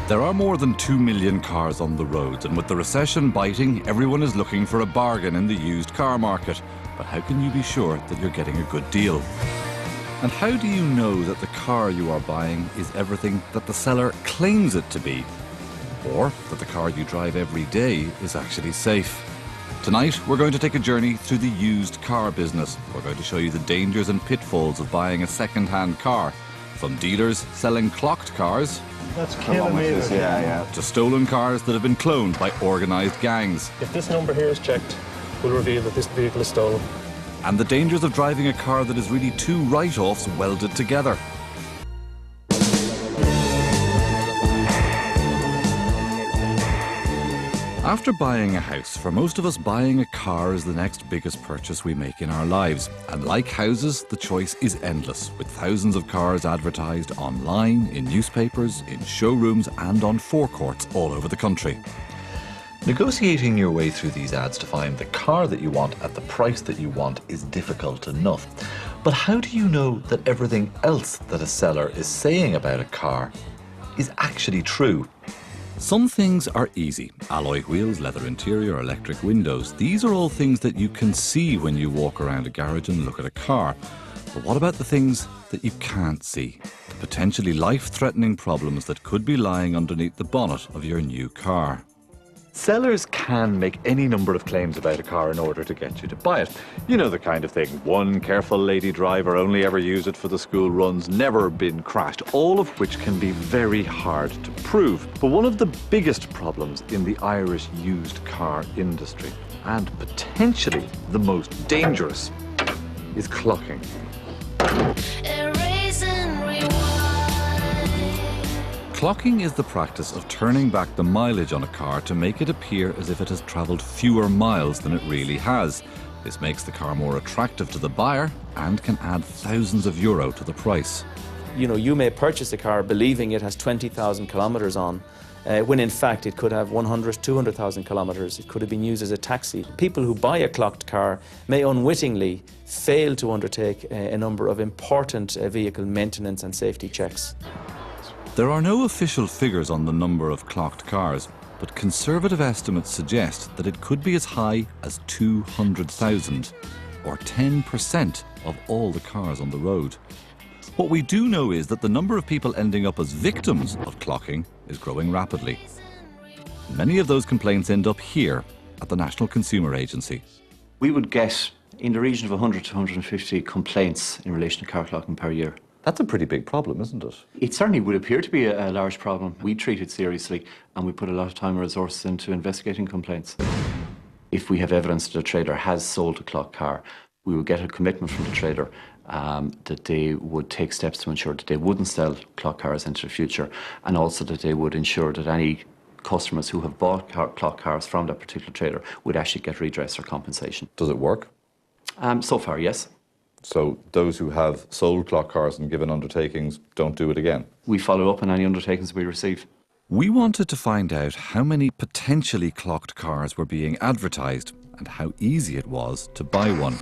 There are more than 2 million cars on the roads, and with the recession biting, everyone is looking for a bargain in the used car market. But how can you be sure that you're getting a good deal? And how do you know that the car you are buying is everything that the seller claims it to be? Or that the car you drive every day is actually safe? Tonight, we're going to take a journey through the used car business. We're going to show you the dangers and pitfalls of buying a second-hand car. From dealers selling clocked cars, that's kilometres, to stolen cars that have been cloned by organised gangs. If this number here is checked, we'll reveal that this vehicle is stolen. And the dangers of driving a car that is really two write-offs welded together. After buying a house, for most of us, buying a car is the next biggest purchase we make in our lives. And like houses, the choice is endless, with thousands of cars advertised online, in newspapers, in showrooms and on forecourts all over the country. Negotiating your way through these ads to find the car that you want at the price that you want is difficult enough. But how do you know that everything else that a seller is saying about a car is actually true? Some things are easy. Alloy wheels, leather interior, electric windows. These are all things that you can see when you walk around a garage and look at a car. But what about the things that you can't see? The potentially life-threatening problems that could be lying underneath the bonnet of your new car. Sellers can make any number of claims about a car in order to get you to buy it. You know the kind of thing. One careful lady driver, only ever used it for the school runs, never been crashed, all of which can be very hard to prove. But one of the biggest problems in the Irish used car industry, and potentially the most dangerous, is clocking. Clocking is the practice of turning back the mileage on a car to make it appear as if it has travelled fewer miles than it really has. This makes the car more attractive to the buyer and can add thousands of euro to the price. You know, you may purchase a car believing it has 20,000 kilometres on, when in fact it could have 100, 200,000 kilometres. It could have been used as a taxi. People who buy a clocked car may unwittingly fail to undertake a number of important vehicle maintenance and safety checks. There are no official figures on the number of clocked cars, but conservative estimates suggest that it could be as high as 200,000, or 10% of all the cars on the road. What we do know is that the number of people ending up as victims of clocking is growing rapidly. Many of those complaints end up here at the National Consumer Agency. We would get in the region of 100 to 150 complaints in relation to car clocking per year. That's a pretty big problem, isn't it? It certainly would appear to be a large problem. We treat it seriously and we put a lot of time and resources into investigating complaints. If we have evidence that a trader has sold a clocked car, we will get a commitment from the trader that they would take steps to ensure that they wouldn't sell clocked cars into the future, and also that they would ensure that any customers who have bought clocked cars from that particular trader would actually get redress or compensation. Does it work? So far, yes. So those who have sold clock cars and given undertakings don't do it again? We follow up on any undertakings we receive. We wanted to find out how many potentially clocked cars were being advertised and how easy it was to buy one.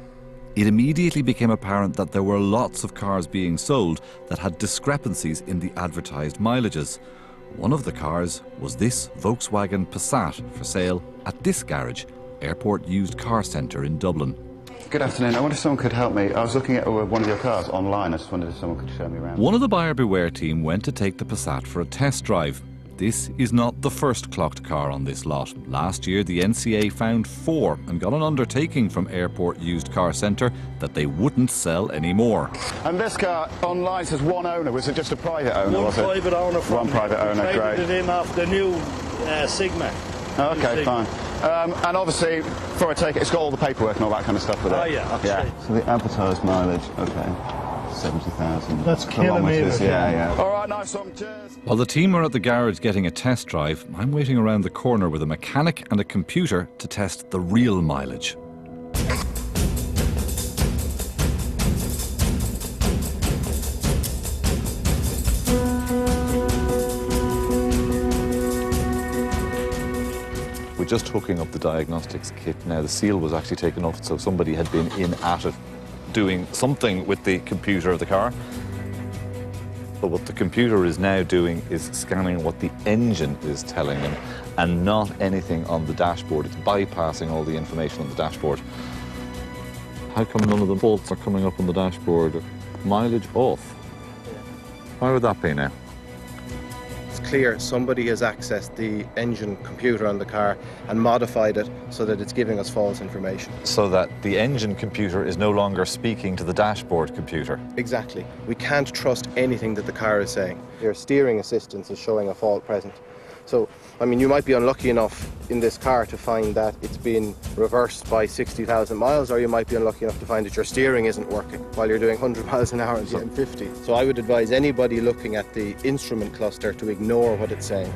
It immediately became apparent that there were lots of cars being sold that had discrepancies in the advertised mileages. One of the cars was this Volkswagen Passat for sale at this garage, Airport Used Car Centre in Dublin. Good afternoon. I wonder if someone could help me. I was looking at one of your cars online. I just wondered if someone could show me around. One of the buyer beware team went to take the Passat for a test drive. This is not the first clocked car on this lot. Last year, the NCA found 4 and got an undertaking from Airport Used Car Centre that they wouldn't sell anymore. And this car online says one owner. Was it just a private owner? One private owner. One private owner, great. Traded it in off the new Sigma. Oh, okay, fine. And obviously, for a take, it's got all the paperwork and all that kind of stuff with it. Oh, yeah. Yeah. So the advertised mileage, okay, 70,000. That's kilometres. Yeah. All right, nice one. Cheers. While the team are at the garage getting a test drive, I'm waiting around the corner with a mechanic and a computer to test the real mileage. Just hooking up the diagnostics kit now. The seal was actually taken off, so somebody had been in at it doing something with the computer of the car. But what the computer is now doing is scanning what the engine is telling him and not anything on the dashboard. It's bypassing all the information on the dashboard. How come none of the faults are coming up on the dashboard? Mileage off. Why would that be now? It's clear somebody has accessed the engine computer on the car and modified it so that it's giving us false information. So that the engine computer is no longer speaking to the dashboard computer. Exactly. We can't trust anything that the car is saying. Your steering assistance is showing a fault present. So, I mean, you might be unlucky enough in this car to find that it's been reversed by 60,000 miles, or you might be unlucky enough to find that your steering isn't working while you're doing 100 miles an hour on the M50. So I would advise anybody looking at the instrument cluster to ignore what it's saying.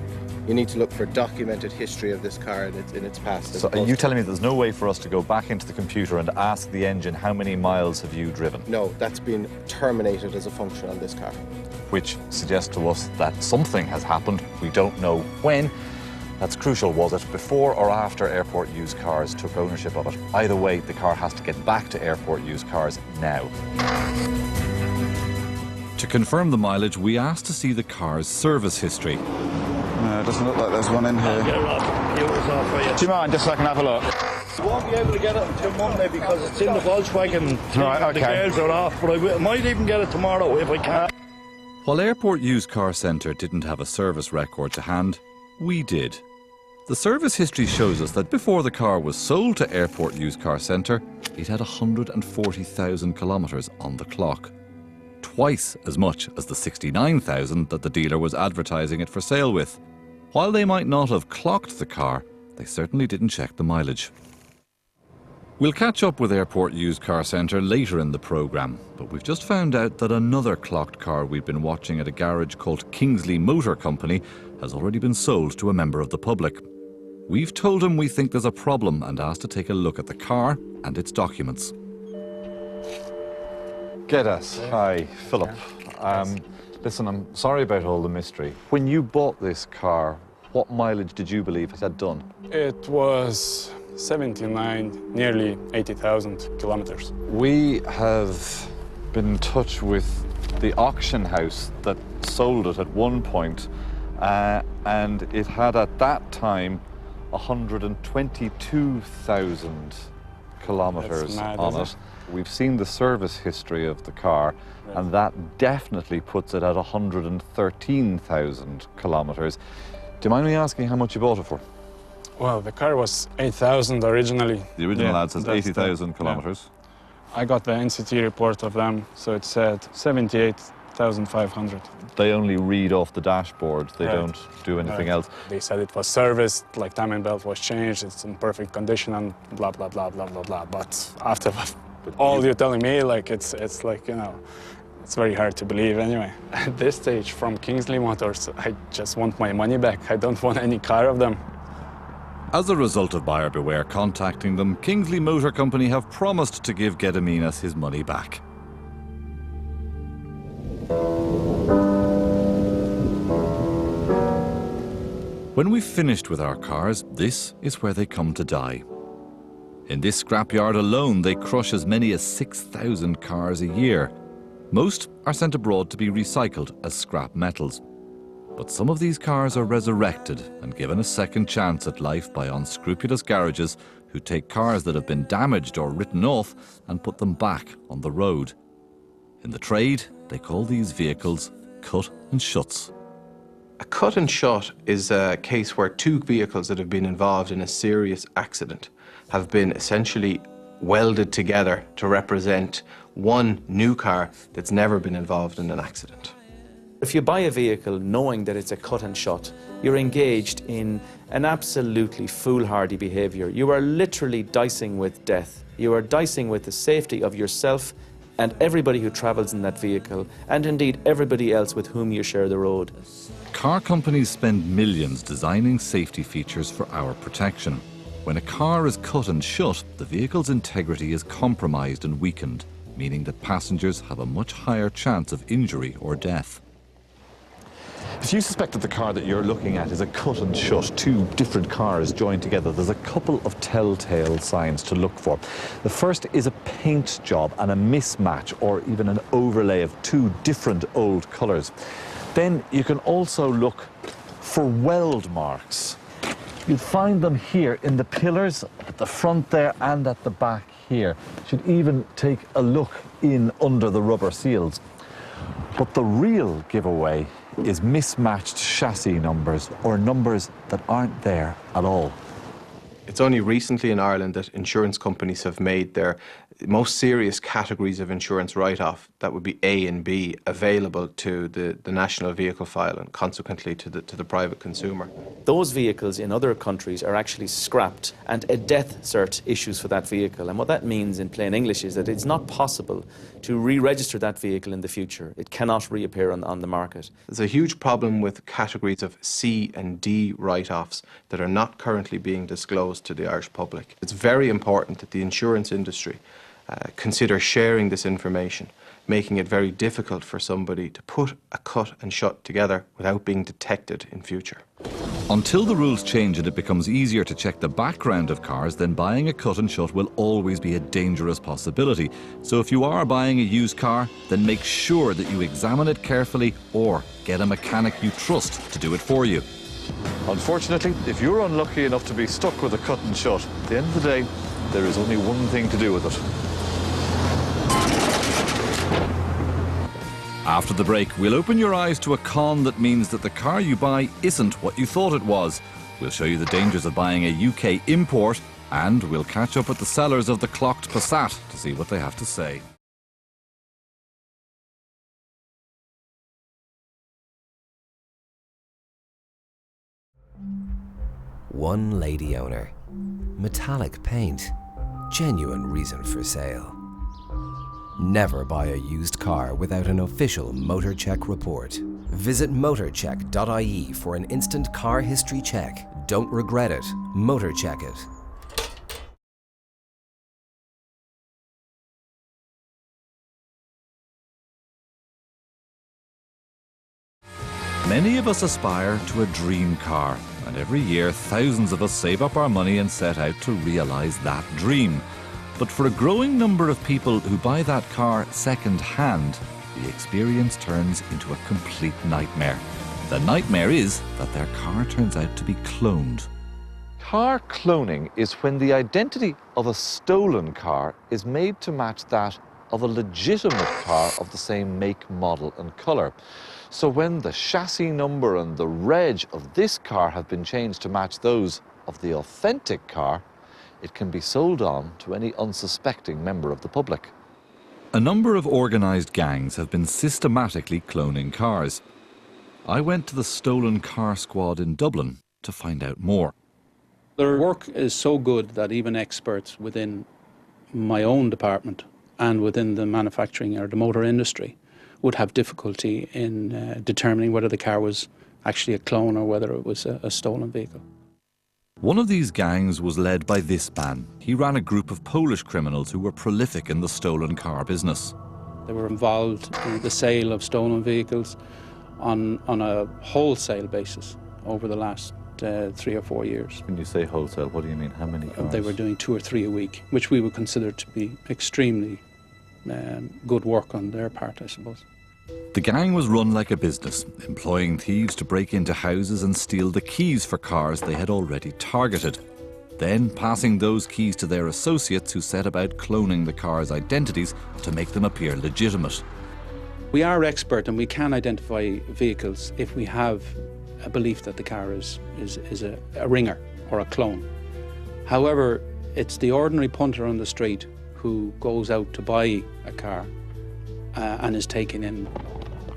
You need to look for documented history of this car in its past. So are you telling me there's no way for us to go back into the computer and ask the engine how many miles have you driven? No, that's been terminated as a function on this car. Which suggests to us that something has happened. We don't know when. That's crucial. Was it before or after Airport Used Cars took ownership of it? Either way, the car has to get back to Airport Used Cars now. To confirm the mileage, we asked to see the car's service history. No, it doesn't look like there's one in here. Do you mind just so I can have a look? You won't be able to get it until Monday because it's in the Volkswagen. Right, okay. The girls are off, but I might even get it tomorrow if I can. While Airport Used Car Centre didn't have a service record to hand, we did. The service history shows us that before the car was sold to Airport Used Car Centre, it had 140,000 kilometres on the clock. Twice as much as the 69,000 that the dealer was advertising it for sale with. While they might not have clocked the car, they certainly didn't check the mileage. We'll catch up with Airport Used Car Centre later in the programme, but we've just found out that another clocked car we've been watching at a garage called Kingsley Motor Company has already been sold to a member of the public. We've told him we think there's a problem and asked to take a look at the car and its documents. Get us. Hi, Philip. Listen, I'm sorry about all the mystery. When you bought this car, what mileage did you believe it had done? It was 79, nearly 80,000 kilometers. We have been in touch with the auction house that sold it at one point, and it had at that time 122,000 kilometers on it. We've seen the service history of the car, and that definitely puts it at 113,000 kilometers. Do you mind me asking how much you bought it for? Well, the car was 8,000 originally. The original ad says 80,000 kilometers. Yeah. I got the NCT report of them, so it said 78,500. They only read off the dashboard, they don't do anything else. They said it was serviced, like timing belt was changed, it's in perfect condition and blah, blah, blah, blah, blah, blah. But after all you're telling me, like, it's like, you know, it's very hard to believe anyway. At this stage, from Kingsley Motors, I just want my money back. I don't want any car of them. As a result of buyer beware contacting them, Kingsley Motor Company have promised to give Gediminas his money back. When we've finished with our cars, this is where they come to die. In this scrapyard alone, they crush as many as 6,000 cars a year. Most are sent abroad to be recycled as scrap metals. But some of these cars are resurrected and given a second chance at life by unscrupulous garages who take cars that have been damaged or written off and put them back on the road. In the trade, they call these vehicles cut and shuts. A cut and shut is a case where two vehicles that have been involved in a serious accident have been essentially welded together to represent one new car that's never been involved in an accident. If you buy a vehicle knowing that it's a cut and shut, you're engaged in an absolutely foolhardy behaviour. You are literally dicing with death. You are dicing with the safety of yourself and everybody who travels in that vehicle, and indeed everybody else with whom you share the road. Car companies spend millions designing safety features for our protection. When a car is cut and shut, the vehicle's integrity is compromised and weakened, meaning that passengers have a much higher chance of injury or death. If you suspect that the car that you're looking at is a cut and shut, two different cars joined together, there's a couple of telltale signs to look for. The first is a paint job and a mismatch or even an overlay of two different old colours. Then you can also look for weld marks. You'll find them here in the pillars, at the front there and at the back here. You should even take a look in under the rubber seals. But the real giveaway is mismatched chassis numbers or numbers that aren't there at all. It's only recently in Ireland that insurance companies have made their most serious categories of insurance write-off, that would be A and B, available to the national vehicle file and consequently to the private consumer. Those vehicles in other countries are actually scrapped and a death cert issues for that vehicle. And what that means in plain English is that it's not possible to re-register that vehicle in the future. It cannot reappear on the market. There's a huge problem with categories of C and D write-offs that are not currently being disclosed to the Irish public. It's very important that the insurance industry consider sharing this information, making it very difficult for somebody to put a cut and shut together without being detected in future. Until the rules change and it becomes easier to check the background of cars, then buying a cut and shut will always be a dangerous possibility. So if you are buying a used car, then make sure that you examine it carefully or get a mechanic you trust to do it for you. Unfortunately, if you're unlucky enough to be stuck with a cut and shut, at the end of the day, there is only one thing to do with it. After the break, we'll open your eyes to a con that means that the car you buy isn't what you thought it was. We'll show you the dangers of buying a UK import, and we'll catch up with the sellers of the clocked Passat to see what they have to say. One lady owner, metallic paint, genuine reason for sale. Never buy a used car without an official Motorcheck report. Visit Motorcheck.ie for an instant car history check. Don't regret it. Motorcheck it. Many of us aspire to a dream car, and every year thousands of us save up our money and set out to realise that dream. But for a growing number of people who buy that car second-hand, the experience turns into a complete nightmare. The nightmare is that their car turns out to be cloned. Car cloning is when the identity of a stolen car is made to match that of a legitimate car of the same make, model and colour. So when the chassis number and the reg of this car have been changed to match those of the authentic car, it can be sold on to any unsuspecting member of the public. A number of organised gangs have been systematically cloning cars. I went to the Stolen Car Squad in Dublin to find out more. Their work is so good that even experts within my own department and within the manufacturing or the motor industry would have difficulty in determining whether the car was actually a clone or whether it was a stolen vehicle. One of these gangs was led by this man. He ran a group of Polish criminals who were prolific in the stolen car business. They were involved in the sale of stolen vehicles on a wholesale basis over the last 3 or 4 years. When you say wholesale, what do you mean? How many cars? They were doing 2 or 3 a week, which we would consider to be extremely good work on their part, I suppose. The gang was run like a business, employing thieves to break into houses and steal the keys for cars they had already targeted, then passing those keys to their associates who set about cloning the cars' identities to make them appear legitimate. We are expert and we can identify vehicles if we have a belief that the car is a ringer or a clone. However, it's the ordinary punter on the street who goes out to buy a car and is taken in.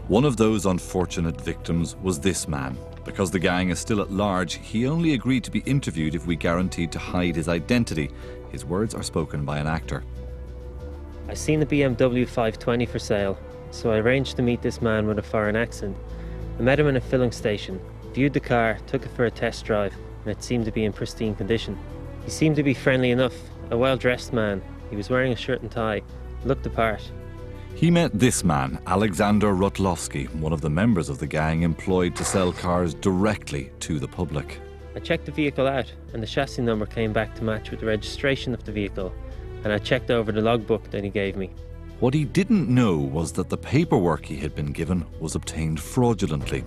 One of those unfortunate victims was this man. Because the gang is still at large, he only agreed to be interviewed if we guaranteed to hide his identity. His words are spoken by an actor. I seen the BMW 520 for sale, so I arranged to meet this man with a foreign accent. I met him in a filling station, viewed the car, took it for a test drive, and it seemed to be in pristine condition. He seemed to be friendly enough, a well-dressed man. He was wearing a shirt and tie, looked the part. He met this man, Alexander Rutlowski, one of the members of the gang employed to sell cars directly to the public. I checked the vehicle out and the chassis number came back to match with the registration of the vehicle, and I checked over the logbook that he gave me. What he didn't know was that the paperwork he had been given was obtained fraudulently.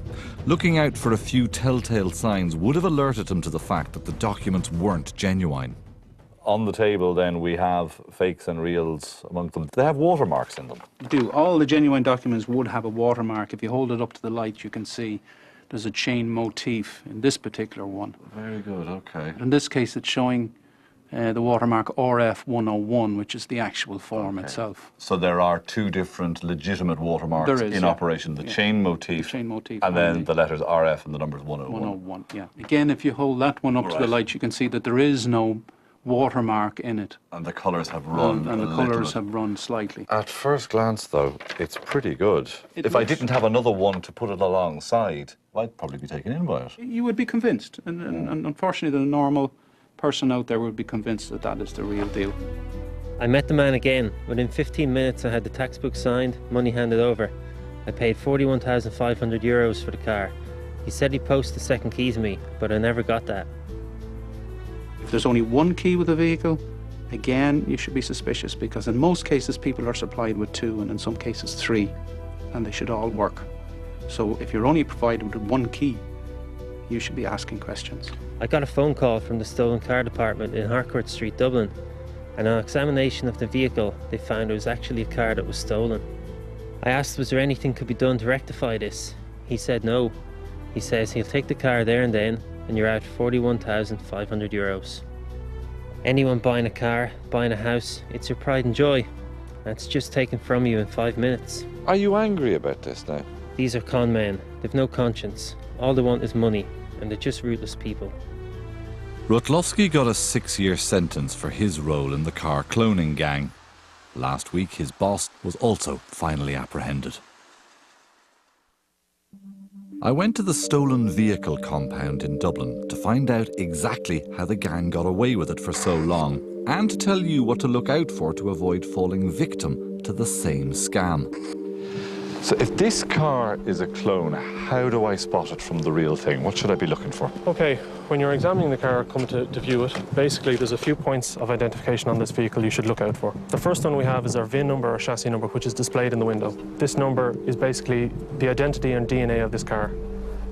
Looking out for a few telltale signs would have alerted him to the fact that the documents weren't genuine. On the table then we have fakes and reals among them. They have watermarks in them. Do. All the genuine documents would have a watermark. If you hold it up to the light, you can see there's a chain motif in this particular one. Very good, okay. In this case, it's showing the watermark RF101, which is the actual form itself. So there are two different legitimate watermarks in operation. The chain motif, and then the letters RF and the numbers 101. 101, yeah. Again, if you hold that one up to the light, you can see that there is no watermark in it. And the colours have run and the colours have run slightly. At first glance, though, it's pretty good. If I didn't have another one to put it alongside, I'd probably be taken in by it. You would be convinced, and unfortunately the normal person out there would be convinced that that is the real deal. I met the man again. Within 15 minutes I had the tax book signed, money handed over. I paid €41,500 for the car. He said he'd post the second key to me, but I never got that. If there's only one key with a vehicle, again, you should be suspicious, because in most cases people are supplied with two, and in some cases three, and they should all work. So if you're only provided with one key, you should be asking questions. I got a phone call from the stolen car department in Harcourt Street, Dublin, and on examination of the vehicle, they found it was actually a car that was stolen. I asked was there anything could be done to rectify this. He said no. He says he'll take the car there and then, and you're out €41,500. Anyone buying a car, buying a house, it's your pride and joy. And it's just taken from you in 5 minutes. Are you angry about this now? These are con men. They've no conscience. All they want is money, and they're just ruthless people. Rutlowski got a 6-year sentence for his role in the car cloning gang. Last week, his boss was also finally apprehended. I went to the stolen vehicle compound in Dublin to find out exactly how the gang got away with it for so long, and to tell you what to look out for to avoid falling victim to the same scam. So if this car is a clone, how do I spot it from the real thing? What should I be looking for? Okay, when you're examining the car, come to view it, basically there's a few points of identification on this vehicle you should look out for. The first one we have is our VIN number or chassis number, which is displayed in the window. This number is basically the identity and DNA of this car.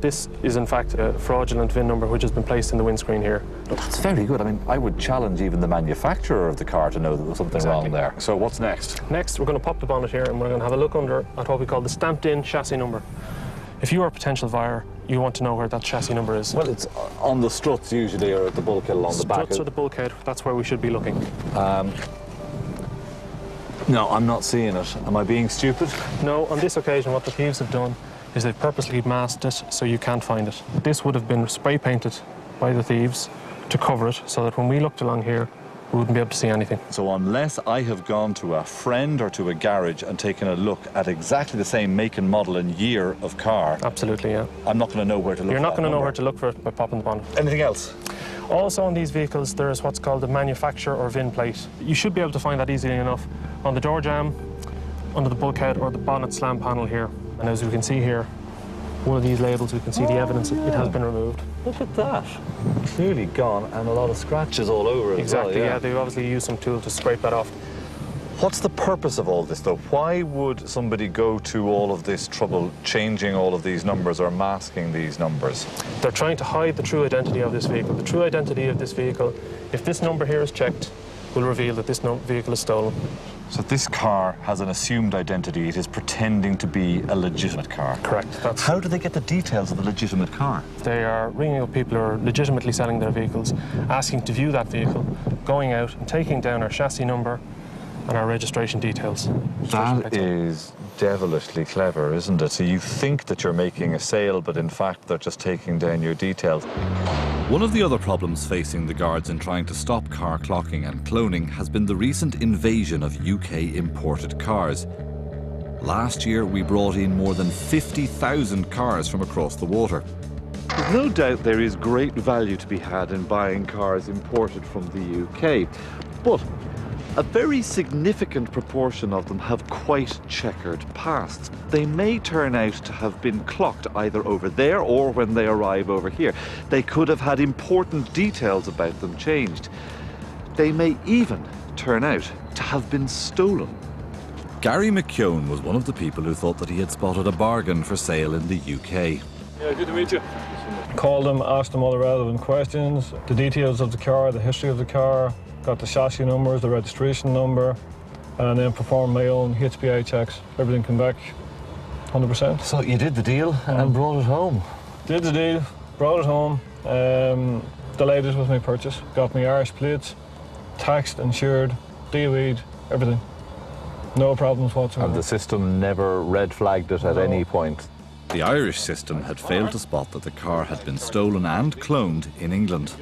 This is in fact a fraudulent VIN number which has been placed in the windscreen here. That's very good. I mean, I would challenge even the manufacturer of the car to know that there's something wrong there. So what's next? Next, we're going to pop the bonnet here and we're going to have a look under at what we call the stamped-in chassis number. If you are a potential buyer, you want to know where that chassis number is. Well, it's on the struts usually, or at the bulkhead along the back. Struts or the bulkhead, that's where we should be looking. No, I'm not seeing it. Am I being stupid? No, on this occasion what the thieves have done is they've purposely masked it so you can't find it. This would have been spray painted by the thieves to cover it so that when we looked along here, we wouldn't be able to see anything. So unless I have gone to a friend or to a garage and taken a look at exactly the same make and model and year of car... Absolutely, yeah. I'm not going to know where to look for it. You're not going to know where to look for it by popping the bonnet. Anything else? Also on these vehicles, there is what's called a manufacturer or VIN plate. You should be able to find that easily enough on the door jamb, under the bulkhead or the bonnet slam panel here. And as we can see here, one of these labels, we can see the evidence it has been removed. Look at that. Clearly gone, and a lot of scratches all over it. Exactly, as well, yeah. They obviously used some tool to scrape that off. What's the purpose of all this, though? Why would somebody go to all of this trouble changing all of these numbers or masking these numbers? They're trying to hide the true identity of this vehicle. The true identity of this vehicle, if this number here is checked, will reveal that this vehicle is stolen. So this car has an assumed identity. It is pretending to be a legitimate car. Correct. How do they get the details of the legitimate car? They are ringing up people who are legitimately selling their vehicles, asking to view that vehicle, going out and taking down our chassis number and our registration details. That is devilishly clever, isn't it? So you think that you're making a sale, but in fact they're just taking down your details. One of the other problems facing the guards in trying to stop car clocking and cloning has been the recent invasion of UK imported cars. Last year, we brought in more than 50,000 cars from across the water. There's no doubt there is great value to be had in buying cars imported from the UK, but A very significant proportion of them have quite checkered pasts. They may turn out to have been clocked either over there or when they arrive over here. They could have had important details about them changed. They may even turn out to have been stolen. Gary McKeown was one of the people who thought that he had spotted a bargain for sale in the UK. Yeah, good to meet you. Called them, asked them all the relevant questions, the details of the car, the history of the car, got the chassis numbers, the registration number, and then performed my own HPA checks. Everything came back 100%. So you did the deal and brought it home? Did the deal, brought it home, delighted with my purchase, got me Irish plates, taxed, insured, DOE'd, everything. No problems whatsoever. And the system never red flagged it at any point? The Irish system had failed to spot that the car had been stolen and cloned in England.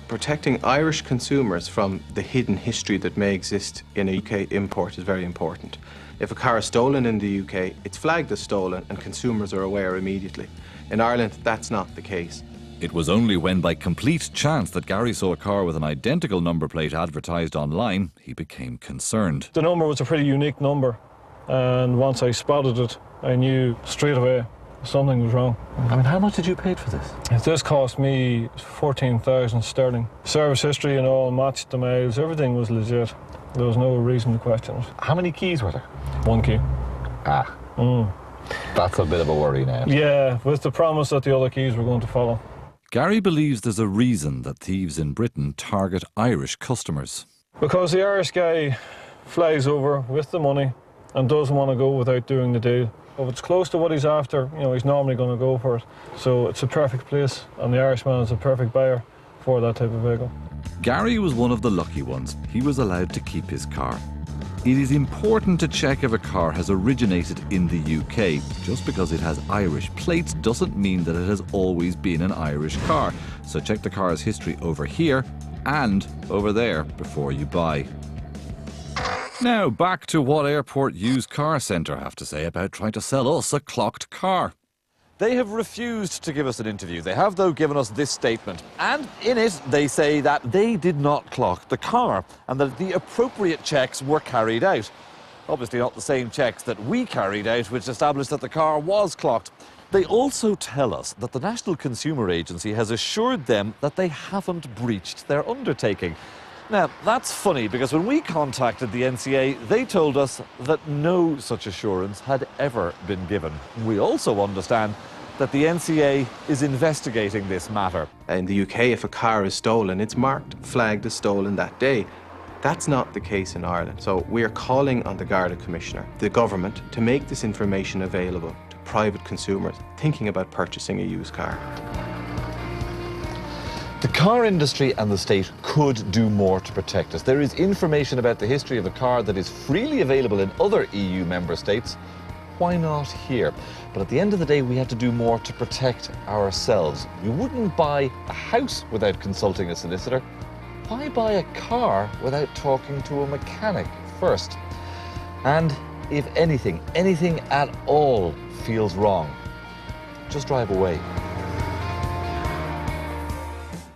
Protecting Irish consumers from the hidden history that may exist in a UK import is very important. If a car is stolen in the UK, it's flagged as stolen and consumers are aware immediately. In Ireland, that's not the case. It was only when, by complete chance, that Gary saw a car with an identical number plate advertised online, he became concerned. The number was a pretty unique number, and once I spotted it, I knew straight away something was wrong. I mean, how much did you pay for this? This cost me 14,000 sterling. Service history and all matched the miles, everything was legit. There was no reason to question it. How many keys were there? 1 key. That's a bit of a worry now. Yeah, with the promise that the other keys were going to follow. Gary believes there's a reason that thieves in Britain target Irish customers. Because the Irish guy flies over with the money and doesn't want to go without doing the deal. If it's close to what he's after, he's normally going to go for it. So it's a perfect place, and the Irishman is a perfect buyer for that type of vehicle. Gary was one of the lucky ones. He was allowed to keep his car. It is important to check if a car has originated in the UK. Just because it has Irish plates doesn't mean that it has always been an Irish car. So check the car's history over here and over there before you buy. Now back to what Airport Used Car Centre have to say about trying to sell us a clocked car. They have refused to give us an interview. They have, though, given us this statement. And in it, they say that they did not clock the car and that the appropriate checks were carried out. Obviously not the same checks that we carried out, which established that the car was clocked. They also tell us that the National Consumer Agency has assured them that they haven't breached their undertaking. Now, that's funny because when we contacted the NCA, they told us that no such assurance had ever been given. We also understand that the NCA is investigating this matter. In the UK, if a car is stolen, it's marked, flagged as stolen that day. That's not the case in Ireland. So we are calling on the Garda Commissioner, the government, to make this information available to private consumers thinking about purchasing a used car. The car industry and the state could do more to protect us. There is information about the history of a car that is freely available in other EU member states. Why not here? But at the end of the day, we have to do more to protect ourselves. You wouldn't buy a house without consulting a solicitor. Why buy a car without talking to a mechanic first? And if anything at all feels wrong, just drive away.